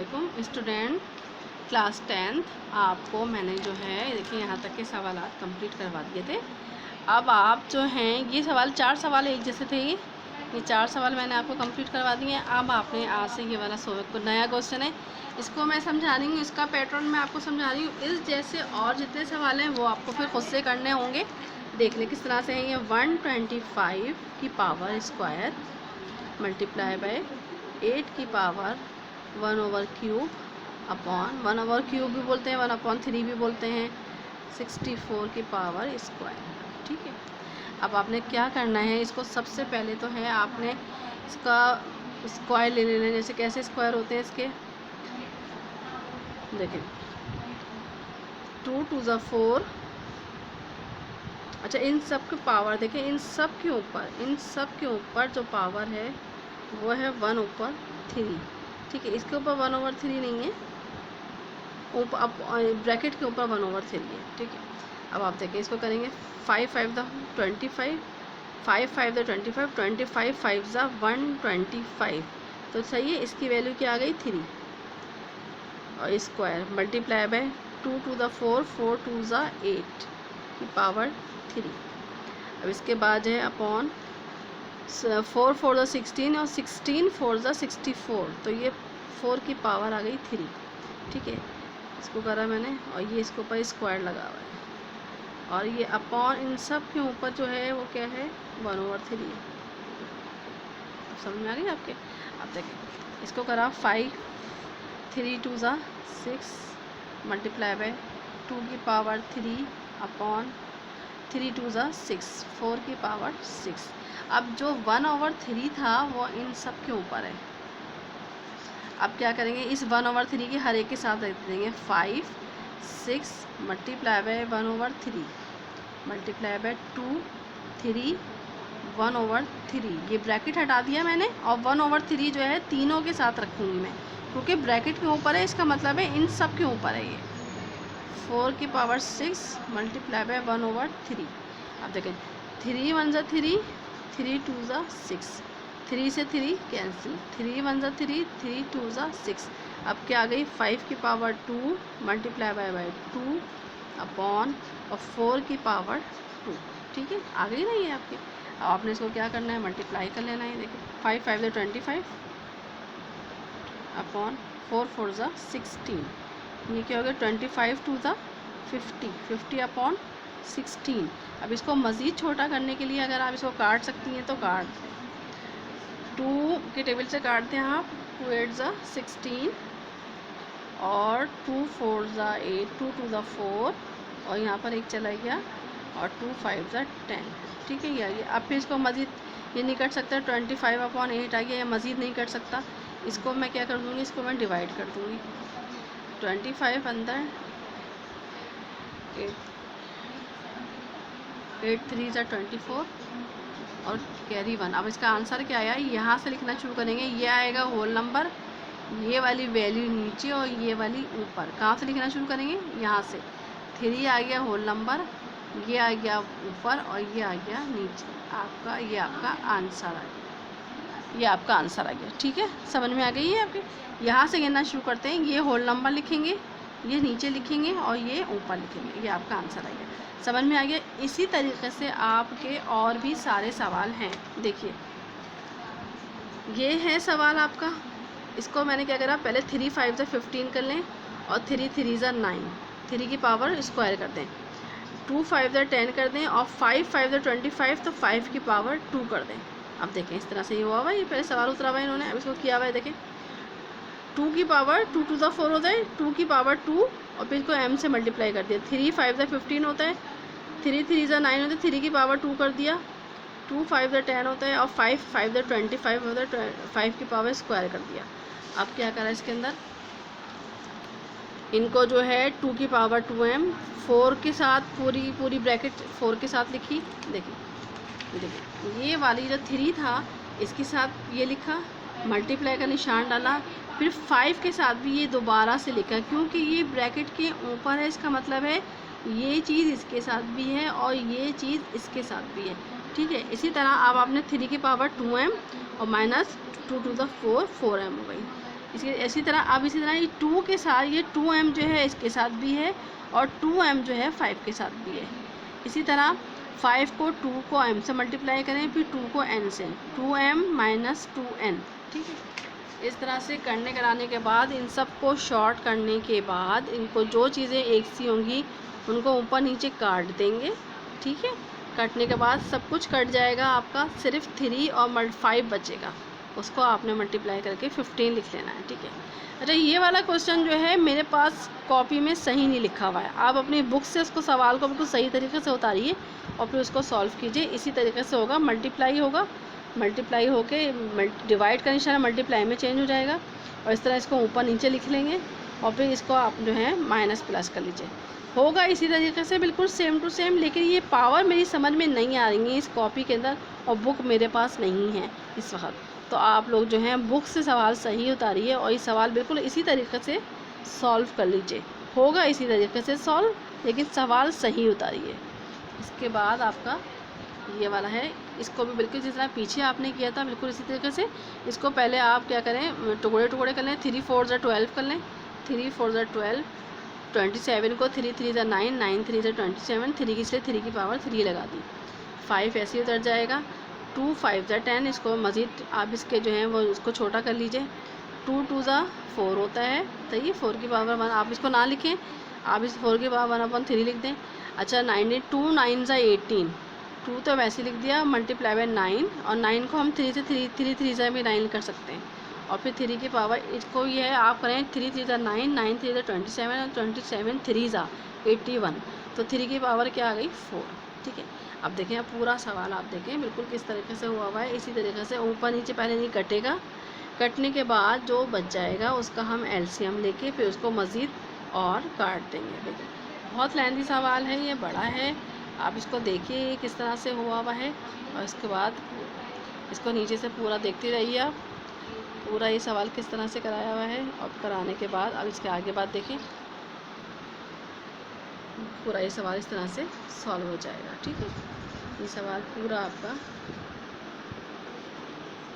वालेकुम student class 10th। आपको मैंने जो है देखिए यहाँ तक के सवाल कंप्लीट करवा दिए थे। अब आप जो हैं ये सवाल 4 सवाल एक जैसे थे, ये 4 सवाल मैंने आपको कंप्लीट करवा दिए हैं। अब आपने आज से ये वाला को नया क्वेश्चन है, इसको मैं समझा रही हूँ, इसका पैटर्न मैं आपको समझा रही हूँ। इस जैसे और जितने सवाल हैं वो आपको फिर खुद से करने होंगे। देख लें किस तरह से है। ये 125 की पावर स्क्वायर मल्टीप्लाई बाय 8 की पावर 1/³ अपॉन 1/³ भी बोलते हैं, 1/3 भी बोलते हैं, 64 की पावर स्क्वायर। ठीक है, अब आपने क्या करना है, इसको सबसे पहले तो है आपने इसका स्क्वायर ले लेना है। जैसे कैसे स्क्वायर होते हैं इसके, देखें 2 2 ज़ा 4। अच्छा, इन सब की पावर देखें, इन सब के ऊपर जो पावर है वो है 1/3। ठीक है, इसके ऊपर 1/3 नहीं है, ऊपर अब ब्रैकेट के ऊपर 1/3 है। ठीक है, अब आप देखें इसको करेंगे 5 5 द 25, 5 5 द 25, 25 5 ज़ा 125, तो सही है। इसकी वैल्यू क्या आ गई 3 और स्क्वायर मल्टीप्लाई बाय 2 2 द 4, 4 2 ज़ा 8 की पावर 3। अब इसके बाद है अपॉन 4 4 ज़ा 16 और 16 4 ज़ा 64, तो ये 4 की पावर आ गई 3। ठीक है, इसको करा मैंने और ये इसके ऊपर स्क्वायर लगा हुआ है और ये अपॉन इन सब के ऊपर जो है वो क्या है 1/3। समझ में आ गई आपके। अब देखें इसको करा 5 3 2 ज़ा 6 मल्टीप्लाई बाय 2 की पावर 3 अपॉन 3 2 ज़ा 6, 4 की पावर 6। अब जो 1/3 था वो इन सब के ऊपर है। अब क्या करेंगे, इस 1/3 के हर एक के साथ रख देंगे 5 6 मल्टीप्लाई बाय 1/3 मल्टीप्लाई बाय 2 3 1/3। ये ब्रैकेट हटा दिया मैंने और 1/3 जो है तीनों के साथ रखूँगी मैं, क्योंकि ब्रैकेट के ऊपर है, इसका मतलब है इन सब के ऊपर है। ये 4 की पावर 6 मल्टीप्लाई बाय 1/3। अब देखें 3 1 ज़ा 3, 3 2 ज़ा 6, 3 से 3 कैंसिल, 3 1 ज़ा 3, 3 2 ज़ा 6। अब क्या आ गई 5 की पावर 2 मल्टीप्लाई बाय 2 अपॉन और 4 की पावर 2। ठीक है, आ गई ना ये आपकी। अब आपने इसको क्या करना है, मल्टीप्लाई कर लेना है। देखिए 5 5 ज़ा 25 अपॉन 4 4 ज़ा 16, ये क्या हो गया 25 2 ज़ा 50, 50 अपॉन 16। अब इसको मज़ीद छोटा करने के लिए अगर आप इसको काट सकती हैं तो काट दें, 2 के टेबल से काट दें आप। 2 8 ज़ा 16 और 2 4 ज़ा 8, 2 2 ज़ा 4 और यहाँ पर एक चला गया और 2 5 ज़ा 10। ठीक है, ये अब फिर इसको मज़ीद ये नहीं कट सकता, 25 अपॉन 8 आ गया, ये मज़ीद नहीं कट सकता। इसको मैं क्या कर दूँगी, इसको मैं डिवाइड कर दूँगी। 25 अंदर 8 3 ज़ा 24 और कैरी 1। अब इसका आंसर क्या आया, यहाँ से लिखना शुरू करेंगे। ये आएगा होल नंबर, ये वाली वैल्यू नीचे और ये वाली ऊपर। कहाँ से लिखना शुरू करेंगे, यहाँ से। 3 आ गया होल नंबर, ये आ गया ऊपर और ये आ गया नीचे। आपका ये आपका आंसर आ गया, ये आपका आंसर आ गया। ठीक है, समझ में आ गई है आपके। यहाँ से गिनना शुरू करते हैं, ये होल नंबर लिखेंगे, ये नीचे लिखेंगे और ये ऊपर लिखेंगे, ये आपका आंसर आ गया। समझ में आ गया। इसी तरीके से आपके और भी सारे सवाल हैं। देखिए ये है सवाल आपका, इसको मैंने क्या करा, पहले 3 5 ज़ा 15 कर लें और 3 3 ज़ा 9, 3 की पावर स्क्वायर कर दें, 2 5 ज़ा 10 कर दें और 5 5 ज़ा 25, तो 5 की पावर 2 कर दें। अब देखें इस तरह से ये हुआ हुआ, ये पहले सवाल उतरा हुआ इन्होंने। अब इसको किया हुआ है, देखें 2 की पावर 2 2 ज़ा 4 होता है, 2 की पावर 2 और फिर इसको m से मल्टीप्लाई कर दिया। 3 5 ज़ा 15 होता है, 3 3 ज़ा 9 होता है, 3 की पावर 2 कर दिया। 2 5 ज़ा 10 होता है और 5 5 ज़ा 25 होता है, 5 की पावर स्क्वायर कर दिया। अब क्या करा इसके अंदर, इनको जो है 2 की पावर 2m 4 के साथ पूरी ब्रैकेट 4 के साथ लिखी। देखिए ये वाली जो 3 था इसके साथ ये लिखा, मल्टीप्लाई का निशान डाला, फिर 5 के साथ भी ये दोबारा से लिखा, क्योंकि ये ब्रैकेट के ऊपर है, इसका मतलब है ये चीज़ इसके साथ भी है और ये चीज़ इसके साथ भी है। ठीक है, इसी तरह अब आपने 3 की पावर 2m और माइनस 2 2 ज़ा 4 4m हो गई। इसी तरह अब इसी तरह ये 2 के साथ ये 2m जो है इसके साथ भी है और 2m जो है 5 के साथ भी है। इसी तरह 5 को 2 को m से मल्टीप्लाई करें, फिर 2 को n से, 2m माइनस 2n। ठीक है, इस तरह से करने कराने के बाद इन सब को शॉर्ट करने के बाद इनको जो चीज़ें एक सी होंगी उनको ऊपर नीचे काट देंगे। ठीक है, काटने के बाद सब कुछ कट जाएगा आपका, सिर्फ 3 और 5 बचेगा, उसको आपने मल्टीप्लाई करके 15 लिख लेना है। ठीक है, अच्छा ये वाला क्वेश्चन जो है मेरे पास कॉपी में सही नहीं लिखा हुआ है, आप अपनी बुक से उसको सवाल को बिल्कुल सही तरीके से उतारिए और फिर उसको सॉल्व कीजिए। इसी तरीके से होगा, मल्टीप्लाई होगा, मल्टीप्लाई होके डिवाइड का निशान मल्टीप्लाई में चेंज हो जाएगा और इस तरह इसको ऊपर नीचे लिख लेंगे और फिर इसको आप जो है माइनस प्लस कर लीजिए, होगा इसी तरीके से बिल्कुल सेम टू सेम। लेकिन ये पावर मेरी समझ में नहीं आ रही है इस कॉपी के अंदर और बुक मेरे पास नहीं है इस वक्त, तो आप लोग जो हैं बुक से सवाल सही उतारिए और ये सवाल बिल्कुल इसी तरीके से सॉल्व कर लीजिए, होगा इसी तरीके से सॉल्व, लेकिन सवाल सही उतारिए। इसके बाद आपका ये वाला है, इसको भी बिल्कुल जिस तरह पीछे आपने किया था बिल्कुल इसी तरीके से इसको पहले आप क्या करें, टुकड़े टुकड़े कर लें, 3 4 12 कर लें, 3 4 12, 27 को 3 3 9, 9 3 27, 3 की इसलिए 3 की पावर 3 लगा दी, 5 ऐसे ही उतर जाएगा, 2 5 10, इसको मज़ीद आप इसके जो हैं वो उसको छोटा कर लीजिए, 2 2 4 होता है, तो ये 4 की पावर 1, आप इसको ना लिखें, आप इस 4 की पावर 1/3 लिख दें। अच्छा 92 9 18, 2 तो वैसे लिख दिया, मल्टीप्लाई बाय 9 और 9 को हम 3 से 3 3 भी 9 कर सकते हैं और फिर 3 की पावर इसको ये है आप करें 3 3 9, 9 3 27 और 27 3 81, तो 3 की पावर क्या आ गई 4। ठीक है, अब देखें अब पूरा सवाल आप देखें बिल्कुल किस तरीके से हुआ है, इसी तरीके से ऊपर नीचे पहले नहीं कटेगा, कटने के बाद जो बच जाएगा उसका हम एलसीएम लेके फिर उसको मज़ीद और काट देंगे। देखिए बहुत लेंथी सवाल है, ये बड़ा है, आप इसको देखिए किस तरह से हुआ है और इसके बाद इसको नीचे से पूरा देखते रहिए आप, पूरा ये सवाल किस तरह से कराया हुआ है और कराने के बाद अब इसके आगे बात देखें, पूरा ये सवाल इस तरह से सॉल्व हो जाएगा। ठीक है, ये सवाल पूरा आपका,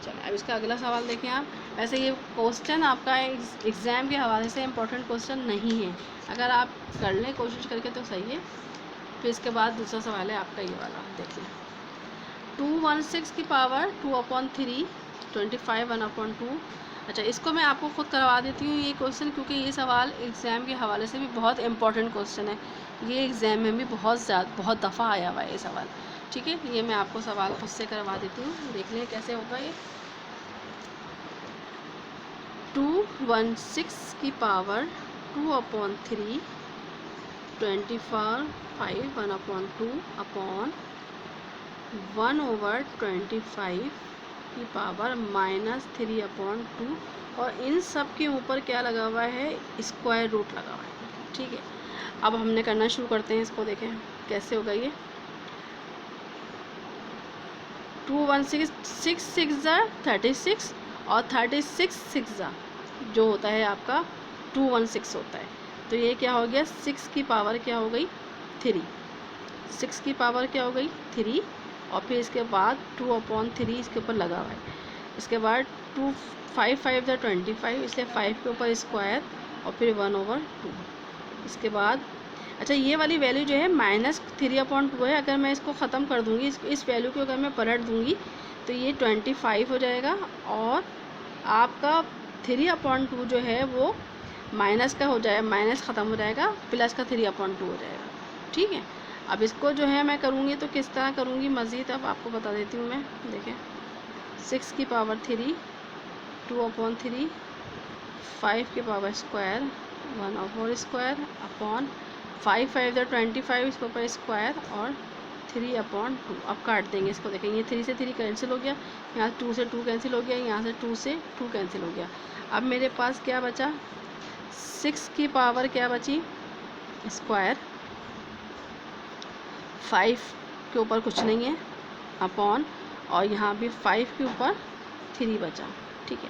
चलिए अब इसका अगला सवाल देखें आप। वैसे ये क्वेश्चन आपका एग्ज़ाम के हवाले से इम्पोर्टेंट क्वेश्चन नहीं है, अगर आप कर लें कोशिश करके तो सही है। फिर इसके बाद दूसरा सवाल है आपका ये वाला, देख लें, 216 की पावर 2/3, 25 1/2। अच्छा इसको मैं आपको खुद करवा देती हूँ ये क्वेश्चन, क्योंकि ये सवाल एग्ज़ाम के हवाले से भी बहुत इंपॉर्टेंट क्वेश्चन है, ये एग्ज़ाम में भी बहुत दफ़ा आया हुआ है ये सवाल। ठीक है, ये मैं आपको सवाल खुद से करवा देती हूँ, देख लें कैसे होगा ये। 216 की पावर 2/3, 24 5 1/2 अपॉन 1/25 की पावर -3/2 और इन सब के ऊपर क्या लगा हुआ है, स्क्वायर रूट लगा हुआ है। ठीक है, अब हमने करना शुरू करते हैं इसको, देखें कैसे होगा ये। 216 6 6 36 और 36 6 जो होता है आपका 216 होता है, तो ये क्या हो गया, 6 की पावर क्या हो गई 3, 6 की पावर क्या हो गई 3 और फिर इसके बाद 2/3 इसके ऊपर लगा हुआ है, इसके बाद 2 5 5 25, इसलिए 5 के ऊपर स्क्वायर और फिर 1/2 इसके बाद। अच्छा ये वाली वैल्यू जो है -3/2 है, अगर मैं इसको ख़त्म कर दूँगी इस वैल्यू को अगर मैं पलट दूँगी तो ये 25 हो जाएगा और आपका 3/2 जो है वो माइनस का हो जाएगा, माइनस ख़त्म हो जाएगा, प्लस का 3/2 हो जाएगा। ठीक है, अब इसको जो है मैं करूँगी तो किस तरह करूँगी मज़ीद अब आपको बता देती हूँ मैं। देखें 6 की पावर 3, 2/3, 5 की पावर स्क्वायर 1/4 अपॉन 5 5 25 इसके ऊपर स्क्वायर और 3/2। अब काट देंगे इसको, देखें ये 3 से 3 कैंसिल हो गया, यहाँ 2 से 2 कैंसिल हो गया, यहाँ से 2 से 2 कैंसिल हो गया। अब मेरे पास क्या बचा, 6 की पावर क्या बची स्क्वायर, 5 के ऊपर कुछ नहीं है अपॉन और यहाँ भी 5 के ऊपर 3 बचा। ठीक है,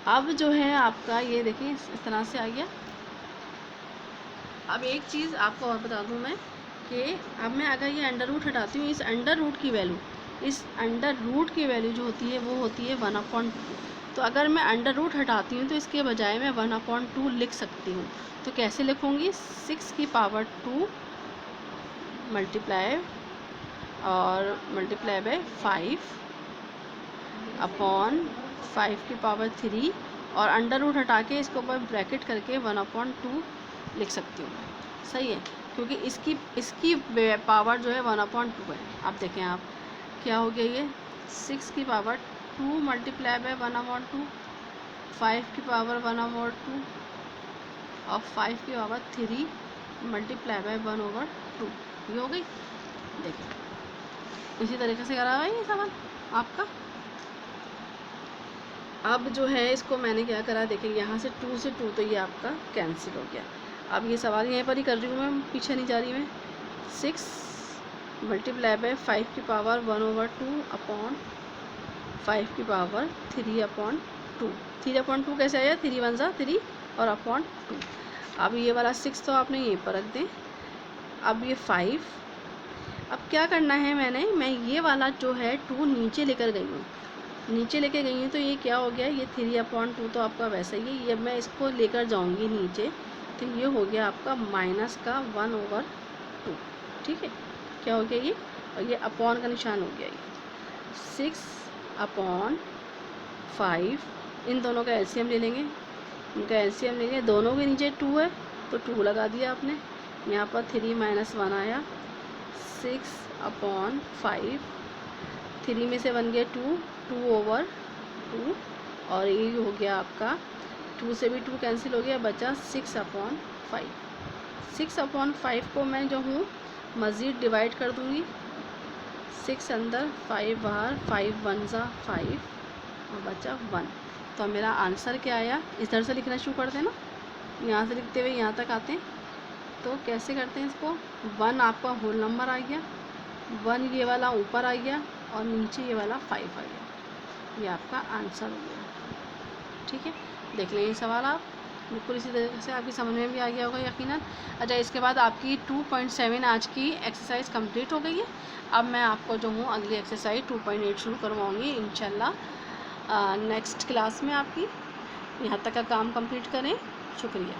अब जो है आपका ये देखिए इस तरह से आ गया। अब एक चीज़ आपको और बता दूं मैं कि अब मैं अगर ये अंडर रूट हटाती हूँ, इस अंडर रूट की वैल्यू जो होती है 1/2, तो अगर मैं अंडर रूट हटाती हूँ तो इसके बजाय मैं 1/2 लिख सकती हूँ। तो कैसे लिखूँगी, 6 की पावर 2 मल्टीप्लाई बाय 5 अपॉन 5 की पावर 3 और अंडर रूट हटा के इसके ऊपर ब्रैकेट करके 1/2 लिख सकती हूँ। सही है, क्योंकि इसकी पावर जो है 1/2 है। अब देखें आप क्या हो गया, ये 6 की पावर 2 मल्टीप्लाई बाय 1/2, 5 की पावर 1/2 और 5 की पावर 3 मल्टीप्लाई बाय 1/2, ये हो गई। देखिए इसी तरीके से करा हुआ है ये सवाल आपका। अब जो है इसको मैंने क्या करा, देखिए यहाँ से 2 से 2 तो ये आपका कैंसिल हो गया। अब ये सवाल यहीं पर ही कर रही हूँ मैं, पीछे नहीं जा रही मैं। 6 मल्टीप्लाई बाय 5 की पावर 1/2 अपॉन 5 की पावर 3/2। 3/2 कैसे आया, 3 1 जा 3 और अपॉन 2। अब ये वाला 6 तो आपने यहीं पर रख दें। अब ये 5, अब क्या करना है, मैं ये वाला जो है 2 नीचे लेकर गई हूँ, नीचे लेके गई हूँ तो ये क्या हो गया, ये 3/2 तो आपका वैसा ही है। ये मैं इसको लेकर जाऊँगी नीचे तो ये हो गया आपका माइनस का 1/2। ठीक है, क्या हो गया ये, और ये अपॉन का निशान हो गया। ये 6/5, इन दोनों का एलसीएम ले लेंगे, इनका एलसीएम लेंगे। दोनों के नीचे 2 है तो 2 लगा दिया आपने, यहाँ पर 3 - 1 आया। 6/5, 3 में से 1 गया 2, 2/2 और ये हो गया आपका 2 से भी 2 कैंसिल हो गया, बचा 6/5। 6/5 को मैं जो हूँ मज़ीद डिवाइड कर दूँगी, 6 अंदर 5 बाहर, 5 1 जा 5 और बचा 1। तो मेरा आंसर क्या आया, इधर से लिखना शुरू कर देना, यहाँ से लिखते हुए यहाँ तक आते हैं। तो कैसे करते हैं इसको, 1 आपका होल नंबर आ गया, 1 ये वाला ऊपर आ गया और नीचे ये वाला 5 आ गया, ये आपका आंसर हो गया। ठीक है, देख लें ये सवाल आप बिल्कुल इसी तरीके से आपकी समझ में भी आ गया होगा यकीनन। अच्छा, इसके बाद आपकी 2.7 आज की एक्सरसाइज कंप्लीट हो गई है। अब मैं आपको जो हूँ अगली एक्सरसाइज 2.8 शुरू करवाऊँगी इंशाल्लाह नेक्स्ट क्लास में आपकी। यहाँ तक का काम कंप्लीट करें। शुक्रिया।